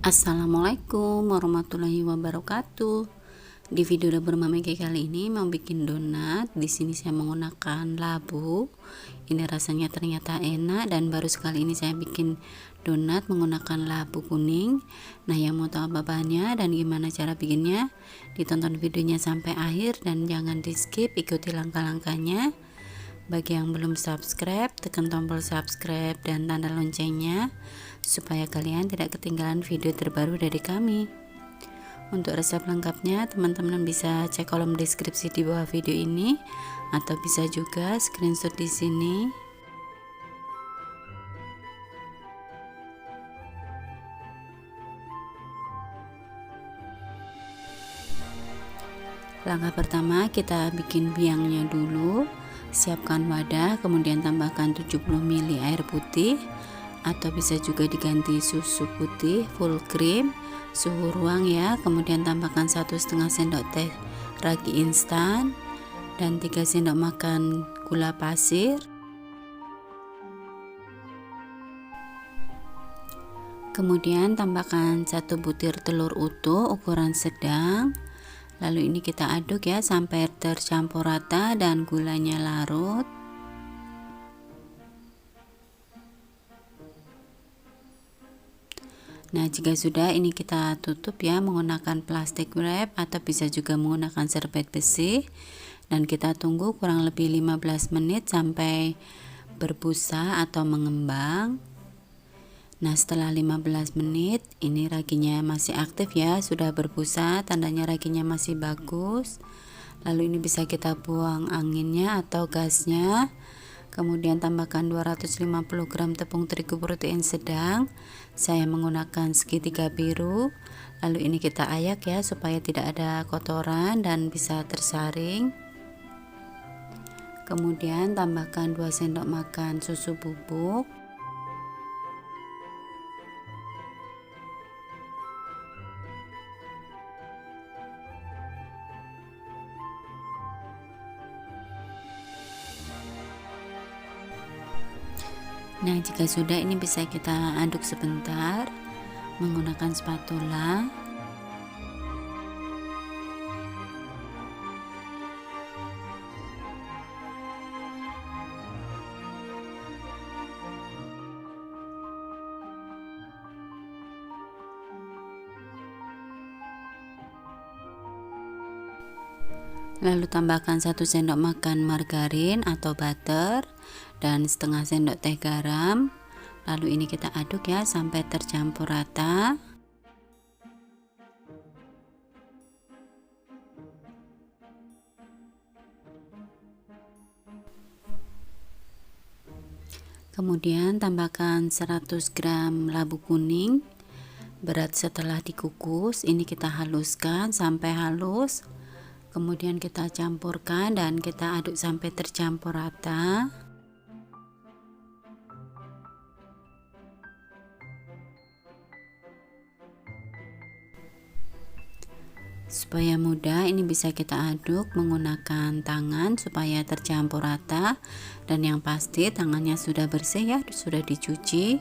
Assalamualaikum warahmatullahi wabarakatuh. Di video dapur Mama Ege kali ini mau bikin donat. Di sini saya menggunakan labu. Ini rasanya ternyata enak dan baru sekali ini saya bikin donat menggunakan labu kuning. Nah, yang mau tahu apa bahannya dan gimana cara bikinnya, ditonton videonya sampai akhir dan jangan di-skip, ikuti langkah-langkahnya. Bagi yang belum subscribe, tekan tombol subscribe dan tanda loncengnya supaya kalian tidak ketinggalan video terbaru dari kami. Untuk resep lengkapnya, teman-teman bisa cek kolom deskripsi di bawah video ini atau bisa juga screenshot di sini. Langkah pertama, kita bikin biangnya dulu. Siapkan wadah, kemudian tambahkan 70 ml air putih atau bisa juga diganti susu putih full cream, suhu ruang ya. Kemudian tambahkan 1,5 sendok teh ragi instan dan 3 sendok makan gula pasir. Kemudian tambahkan 1 butir telur utuh ukuran sedang. Lalu ini kita aduk ya sampai tercampur rata dan gulanya larut. Nah, jika sudah, ini kita tutup ya menggunakan plastik wrap atau bisa juga menggunakan serbet besi, dan kita tunggu kurang lebih 15 menit sampai berbusa atau mengembang. Nah, setelah 15 menit ini raginya masih aktif ya, sudah berbusa, tandanya raginya masih bagus. Lalu ini bisa kita buang anginnya atau gasnya. Kemudian tambahkan 250 gram tepung terigu protein sedang. Saya menggunakan segitiga biru. Lalu ini kita ayak ya supaya tidak ada kotoran dan bisa tersaring. Kemudian tambahkan 2 sendok makan susu bubuk. Nah, jika sudah, ini bisa kita aduk sebentar menggunakan spatula. Lalu tambahkan 1 sendok makan margarin atau butter dan setengah sendok teh garam. Lalu ini kita aduk ya sampai tercampur rata. Kemudian tambahkan 100 gram labu kuning berat setelah dikukus. Ini kita haluskan sampai halus. Kemudian kita campurkan dan kita aduk sampai tercampur rata. Supaya mudah, ini bisa kita aduk menggunakan tangan supaya tercampur rata, dan yang pasti tangannya sudah bersih ya, sudah dicuci.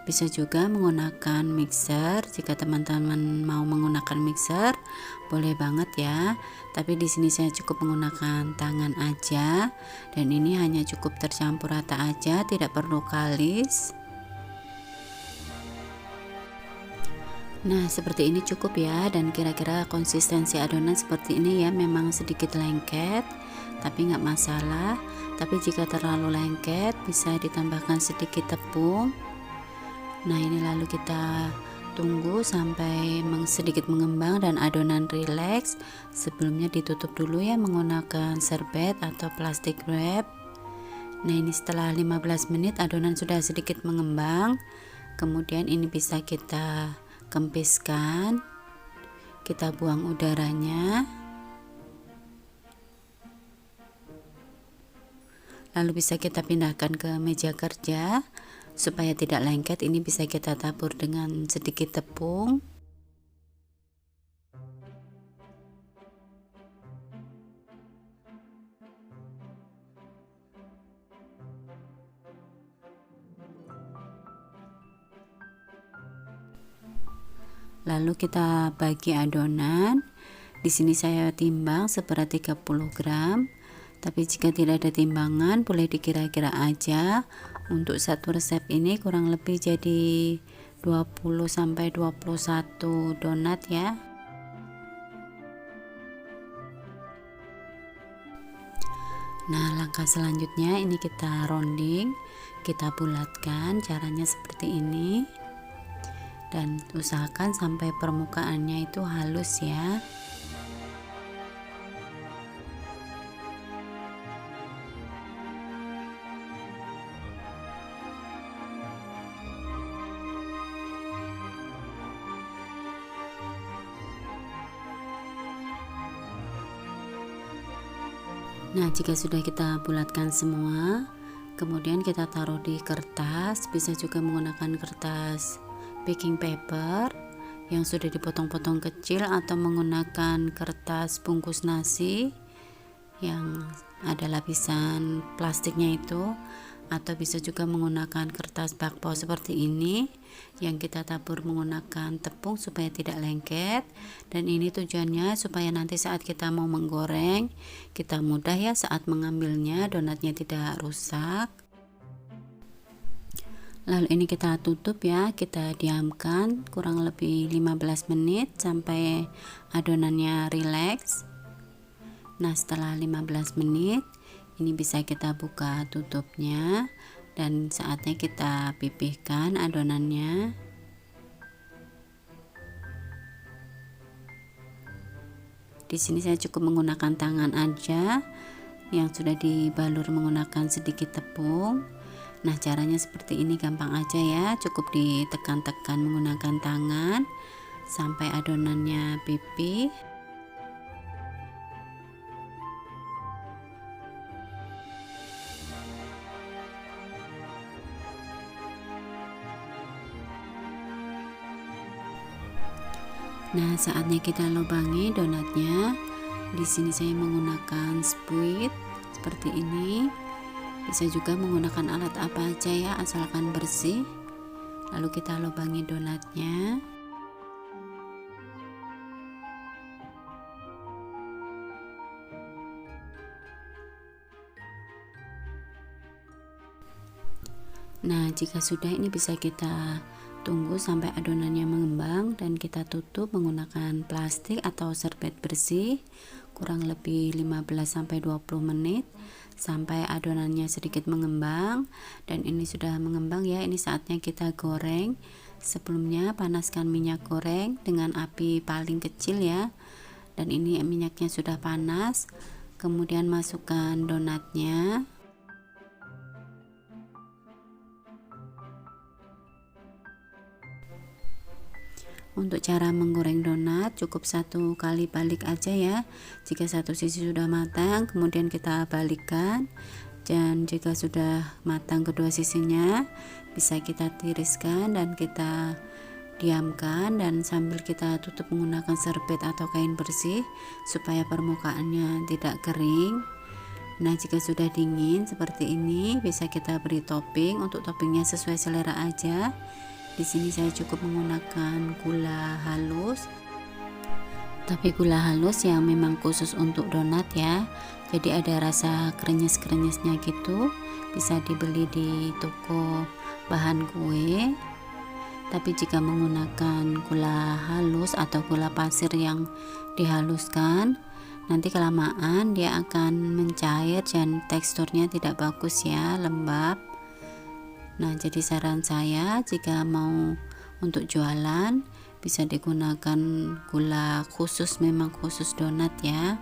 Bisa juga menggunakan mixer. Jika teman-teman mau menggunakan mixer, boleh banget ya. Tapi di sini saya cukup menggunakan tangan aja, dan ini hanya cukup tercampur rata aja, tidak perlu kalis. Nah, seperti ini cukup ya, dan kira-kira konsistensi adonan seperti ini ya, memang sedikit lengket tapi nggak masalah. Tapi jika terlalu lengket bisa ditambahkan sedikit tepung. Nah, ini lalu kita tunggu sampai sedikit mengembang dan adonan rileks. Sebelumnya ditutup dulu ya menggunakan serbet atau plastik wrap. Nah, ini setelah 15 menit adonan sudah sedikit mengembang. Kemudian ini bisa kita kempiskan, kita buang udaranya, lalu bisa kita pindahkan ke meja kerja supaya tidak lengket. Ini bisa kita tabur dengan sedikit tepung. Lalu kita bagi adonan. Di sini saya timbang seberat 30 gram. Tapi jika tidak ada timbangan, boleh dikira-kira aja. Untuk satu resep ini kurang lebih jadi 20 sampai 21 donat ya. Nah, langkah selanjutnya ini kita rounding, kita bulatkan, caranya seperti ini. Dan usahakan sampai permukaannya itu halus ya. Nah, jika sudah kita bulatkan semua, kemudian kita taruh di kertas, bisa juga menggunakan kertas baking paper yang sudah dipotong-potong kecil atau menggunakan kertas bungkus nasi yang ada lapisan plastiknya itu, atau bisa juga menggunakan kertas bakpao seperti ini yang kita tabur menggunakan tepung supaya tidak lengket. Dan ini tujuannya supaya nanti saat kita mau menggoreng kita mudah ya saat mengambilnya, donatnya tidak rusak. Lalu ini kita tutup ya, kita diamkan kurang lebih 15 menit sampai adonannya rileks. Nah, setelah 15 menit ini bisa kita buka tutupnya dan saatnya kita pipihkan adonannya. Di sini saya cukup menggunakan tangan aja yang sudah dibalur menggunakan sedikit tepung. Nah, caranya seperti ini, gampang aja ya, cukup ditekan-tekan menggunakan tangan sampai adonannya pipih. Nah, saatnya kita lubangi donatnya. Di sini saya menggunakan spuit seperti ini. Bisa juga menggunakan alat apa aja ya, asalkan bersih. Lalu kita lubangi donatnya. Nah, jika sudah ini bisa kita tunggu sampai adonannya mengembang dan kita tutup menggunakan plastik atau serbet bersih kurang lebih 15 sampai 20 menit sampai adonannya sedikit mengembang. Dan ini sudah mengembang ya, ini saatnya kita goreng. Sebelumnya panaskan minyak goreng dengan api paling kecil ya. Dan ini minyaknya sudah panas. Kemudian masukkan donatnya. Untuk cara menggoreng donat cukup satu kali balik aja ya. Jika satu sisi sudah matang kemudian kita balikkan, dan jika sudah matang kedua sisinya bisa kita tiriskan dan kita diamkan, dan sambil kita tutup menggunakan serbet atau kain bersih supaya permukaannya tidak kering. Nah, jika sudah dingin seperti ini bisa kita beri topping. Untuk toppingnya sesuai selera aja. Di sini saya cukup menggunakan gula halus, tapi gula halus yang memang khusus untuk donat ya. Jadi ada rasa krenyes-krenyesnya gitu. Bisa dibeli di toko bahan kue. Tapi jika menggunakan gula halus atau gula pasir yang dihaluskan, nanti kelamaan dia akan mencair dan teksturnya tidak bagus ya, lembab. Nah, jadi saran saya jika mau untuk jualan bisa digunakan gula khusus, memang khusus donat ya.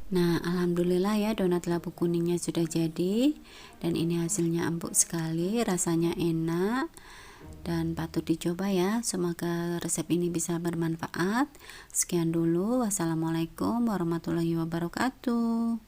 Nah, alhamdulillah ya, donat labu kuningnya sudah jadi dan ini hasilnya empuk sekali, rasanya enak dan patut dicoba ya. Semoga resep ini bisa bermanfaat. Sekian dulu, wassalamualaikum warahmatullahi wabarakatuh.